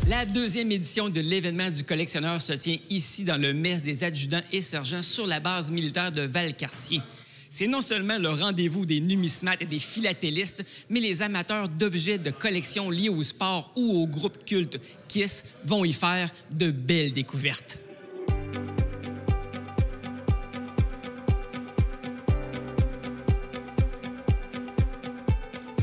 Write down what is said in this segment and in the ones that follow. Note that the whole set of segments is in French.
La deuxième édition de l'événement du collectionneur se tient ici dans le mess des adjudants et sergents sur la base militaire de Valcartier. C'est non seulement le rendez-vous des numismates et des philatélistes, mais les amateurs d'objets de collection liés au sport ou au groupe culte KISS vont y faire de belles découvertes.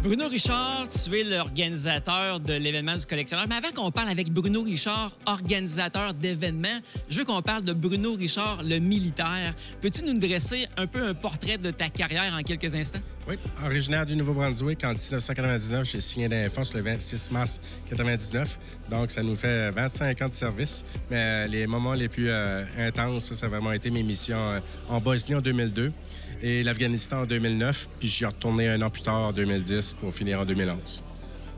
Bruno Richard, tu es l'organisateur de l'événement du collectionneur. Mais avant qu'on parle avec Bruno Richard, organisateur d'événements, je veux qu'on parle de Bruno Richard, le militaire. Peux-tu nous dresser un peu un portrait de ta carrière en quelques instants? Oui, originaire du Nouveau-Brunswick en 1999, j'ai signé dans les forces le 26 mars 1999. Donc, ça nous fait 25 ans de service. Mais les moments les plus intenses, ça a vraiment été mes missions en Bosnie en 2002 et l'Afghanistan en 2009. Puis j'y ai retourné un an plus tard, en 2010, pour finir en 2011.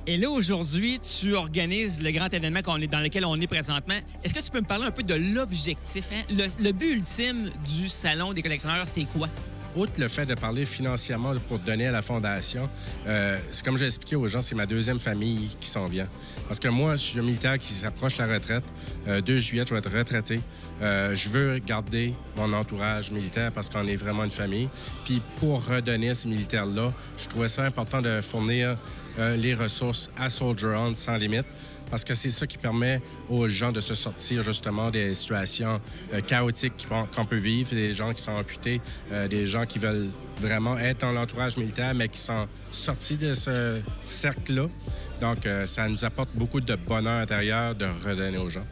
Et là, aujourd'hui, tu organises le grand événement dans lequel on est présentement. Est-ce que tu peux me parler un peu de l'objectif? Hein? Le but ultime du Salon des collectionneurs, c'est quoi? Outre le fait de parler financièrement pour donner à la Fondation, c'est comme j'ai expliqué aux gens, c'est ma deuxième famille qui s'en vient. Parce que moi, je suis un militaire qui s'approche de la retraite. 2 juillet, je vais être retraité. Je veux garder mon entourage militaire parce qu'on est vraiment une famille. Puis pour redonner à ces militaires-là, je trouvais ça important de fournir les ressources à Soldier On sans limite. Parce que c'est ça qui permet aux gens de se sortir justement des situations chaotiques qu'on peut vivre, des gens qui sont amputés, des gens qui veulent vraiment être dans l'entourage militaire, mais qui sont sortis de ce cercle-là. Donc, ça nous apporte beaucoup de bonheur intérieur de redonner aux gens.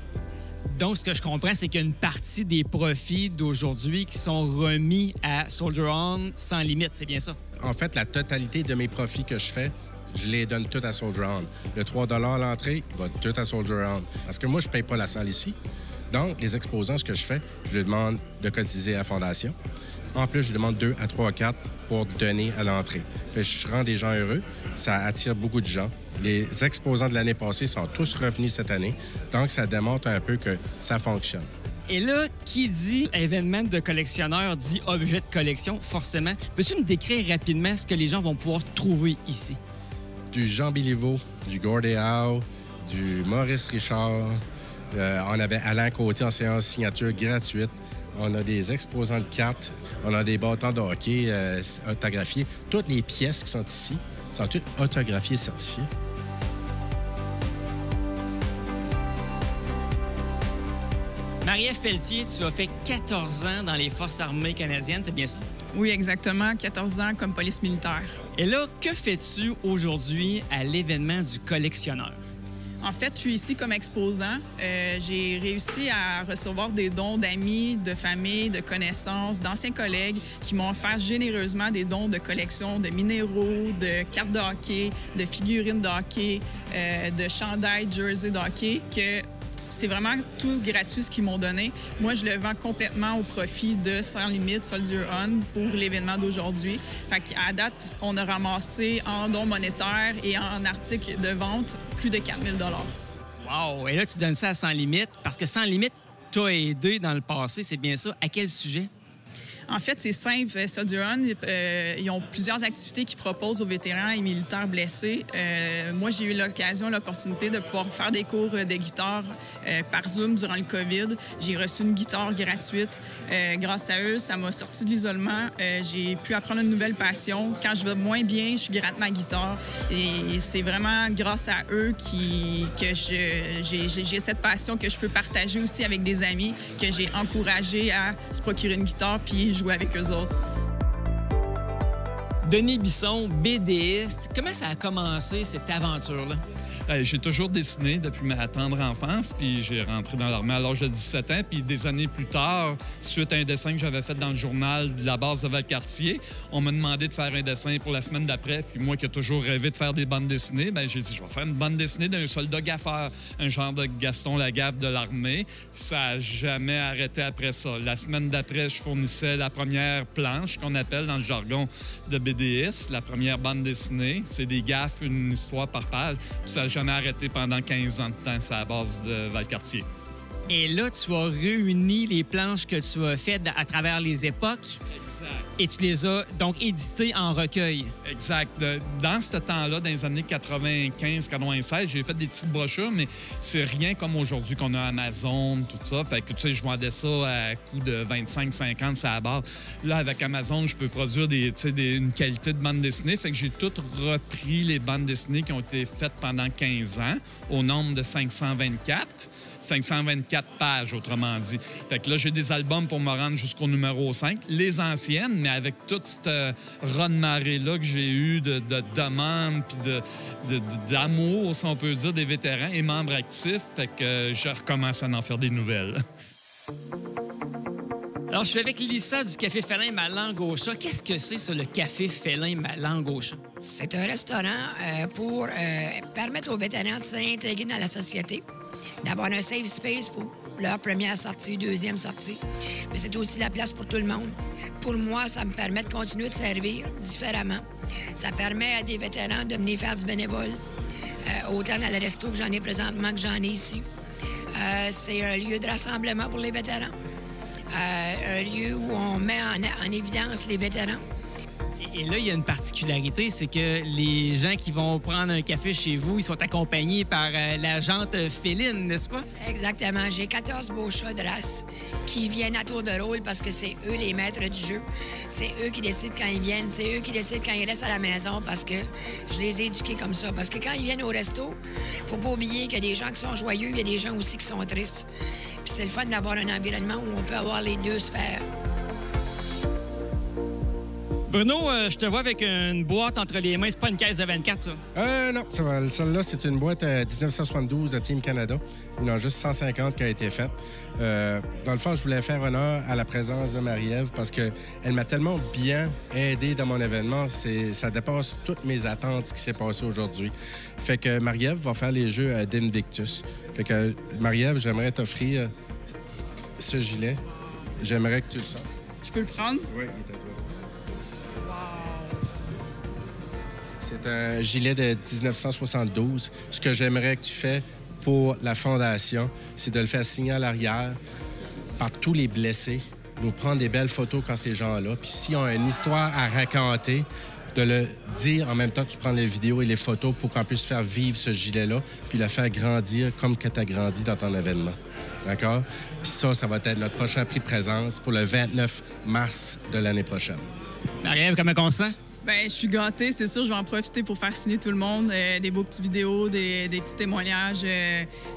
Donc, ce que je comprends, c'est qu'il y a une partie des profits d'aujourd'hui qui sont remis à Soldier On sans limite, c'est bien ça? En fait, la totalité de mes profits que je fais, je les donne toutes à Soldier On. Le 3 à l'entrée, il va tout à Soldier On. Parce que moi, je ne paye pas la salle ici. Donc, les exposants, ce que je fais, je leur demande de cotiser à la Fondation. En plus, je demande 2 à 3 cartes pour donner à l'entrée. Je rends des gens heureux. Ça attire beaucoup de gens. Les exposants de l'année passée sont tous revenus cette année. Donc, ça démontre un peu que ça fonctionne. Et là, qui dit événement de collectionneur dit objet de collection, forcément. Peux-tu nous décrire rapidement ce que les gens vont pouvoir trouver ici? Du Jean Béliveau, du Gordie Howe, du Maurice Richard. On avait Alain Côté en séance signature gratuite. On a des exposants de cartes. On a des bâtons de hockey autographiés. Toutes les pièces qui sont ici sont toutes autographiées et certifiées. Marie-Ève Pelletier, tu as fait 14 ans dans les Forces armées canadiennes, c'est bien ça? Oui, exactement. 14 ans comme police militaire. Et là, que fais-tu aujourd'hui à l'événement du collectionneur? En fait, je suis ici comme exposant. J'ai réussi à recevoir des dons d'amis, de famille, de connaissances, d'anciens collègues qui m'ont offert généreusement des dons de collection de minéraux, de cartes de hockey, de figurines de hockey, de chandails, jersey de hockey, que c'est vraiment tout gratuit ce qu'ils m'ont donné. Moi, je le vends complètement au profit de Sans Limite, Soldier On pour l'événement d'aujourd'hui. Fait qu'à date, on a ramassé en dons monétaires et en articles de vente plus de 4 000 $. Wow! Et là, tu donnes ça à Sans Limite parce que Sans Limite t'a aidé dans le passé, c'est bien ça. À quel sujet? En fait, c'est simple. Soldier On, ils ont plusieurs activités qu'ils proposent aux vétérans et militaires blessés. Moi, j'ai eu l'opportunité de pouvoir faire des cours de guitare par Zoom durant le COVID. J'ai reçu une guitare gratuite. Grâce à eux, ça m'a sorti de l'isolement. J'ai pu apprendre une nouvelle passion. Quand je vais moins bien, je gratte ma guitare. Et c'est vraiment grâce à eux que j'ai cette passion que je peux partager aussi avec des amis, que j'ai encouragé à se procurer une guitare puis jouer avec eux autres. Denis Bisson, BDiste, comment ça a commencé cette aventure-là? J'ai toujours dessiné depuis ma tendre enfance, puis j'ai rentré dans l'armée à l'âge de 17 ans. Puis des années plus tard, suite à un dessin que j'avais fait dans le journal de la base de Valcartier, on m'a demandé de faire un dessin pour la semaine d'après. Puis moi qui ai toujours rêvé de faire des bandes dessinées, bien, j'ai dit, je vais faire une bande dessinée d'un soldat gaffeur, un genre de Gaston Lagaffe de l'armée. Ça n'a jamais arrêté après ça. La semaine d'après, je fournissais la première planche qu'on appelle dans le jargon de BDiste, la première bande dessinée. C'est des gaffes, une histoire par page. Puis ça n'a jamais arrêté pendant 15 ans de temps, c'est à la base de Valcartier. Et là, tu as réuni les planches que tu as faites à travers les époques. Et tu les as donc édités en recueil. Exact. Dans ce temps-là, dans les années 95-96, j'ai fait des petites brochures, mais c'est rien comme aujourd'hui qu'on a Amazon, tout ça. Fait que, tu sais, je vendais ça à coût de 25-50, ça à barre. Là, avec Amazon, je peux produire une qualité de bande dessinée. Fait que j'ai tout repris les bandes dessinées qui ont été faites pendant 15 ans, au nombre de 524 pages, autrement dit. Fait que là, j'ai des albums pour me rendre jusqu'au numéro 5. Les anciennes, mais avec toute cette raz-de-marée-là que j'ai eu de demandes puis d'amour, si on peut dire, des vétérans et membres actifs. Fait que je recommence à en faire des nouvelles. Alors, je suis avec Lisa du Café Félin Ma Langue au Chat. Qu'est-ce que c'est, ça, le Café Félin Ma Langue au Chat? C'est un restaurant pour permettre aux vétérans de se réintégrer dans la société, d'avoir un safe space pour leur première sortie, deuxième sortie. Mais c'est aussi la place pour tout le monde. Pour moi, ça me permet de continuer de servir différemment. Ça permet à des vétérans de venir faire du bénévole, autant dans le resto que j'en ai présentement que j'en ai ici. C'est un lieu de rassemblement pour les vétérans. Un lieu où on met en évidence les vétérans. Et là, il y a une particularité, c'est que les gens qui vont prendre un café chez vous, ils sont accompagnés par la jante féline, n'est-ce pas? Exactement. J'ai 14 beaux chats de race qui viennent à tour de rôle parce que c'est eux les maîtres du jeu. C'est eux qui décident quand ils viennent. C'est eux qui décident quand ils restent à la maison parce que je les ai éduqués comme ça. Parce que quand ils viennent au resto, faut pas oublier qu'il y a des gens qui sont joyeux, il y a des gens aussi qui sont tristes. Puis c'est le fun d'avoir un environnement où on peut avoir les deux sphères. Bruno, je te vois avec une boîte entre les mains. C'est pas une caisse de 24, ça? Non, celle-là, c'est une boîte 1972 à Team Canada. Il y en a juste 150 qui a été faite. Dans le fond, je voulais faire honneur à la présence de Marie-Ève parce qu'elle m'a tellement bien aidé dans mon événement. Ça dépasse toutes mes attentes, ce qui s'est passé aujourd'hui. Fait que Marie-Ève va faire les jeux d'Invictus. Fait que, Marie-Ève, j'aimerais t'offrir ce gilet. J'aimerais que tu le sortes. Je peux le prendre? Oui, il est à toi. C'est un gilet de 1972. Ce que j'aimerais que tu fais pour la Fondation, c'est de le faire signer à l'arrière par tous les blessés, nous prendre des belles photos quand ces gens-là. Puis s'ils ont une histoire à raconter, de le dire en même temps que tu prends les vidéos et les photos pour qu'on puisse faire vivre ce gilet-là, puis le faire grandir comme que tu as grandi dans ton événement. D'accord? Puis ça va être notre prochain prix de présence pour le 29 mars de l'année prochaine. Marie-Ève, comment on se sent? Bien, je suis gâtée, c'est sûr. Je vais en profiter pour faire signer tout le monde. Des beaux petites vidéos, des petits témoignages.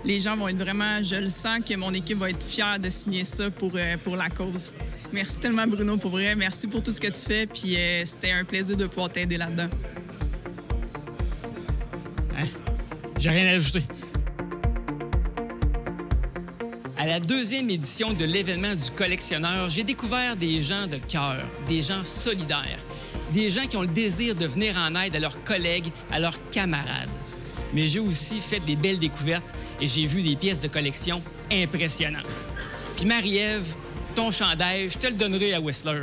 Les gens vont être vraiment... Je le sens que mon équipe va être fière de signer ça pour la cause. Merci tellement, Bruno, pour vrai. Merci pour tout ce que tu fais. Puis c'était un plaisir de pouvoir t'aider là-dedans. Hein? J'ai rien à ajouter. À la deuxième édition de l'événement du collectionneur, j'ai découvert des gens de cœur, des gens solidaires, des gens qui ont le désir de venir en aide à leurs collègues, à leurs camarades. Mais j'ai aussi fait des belles découvertes et j'ai vu des pièces de collection impressionnantes. Puis Marie-Ève, ton chandail, je te le donnerai à Whistler.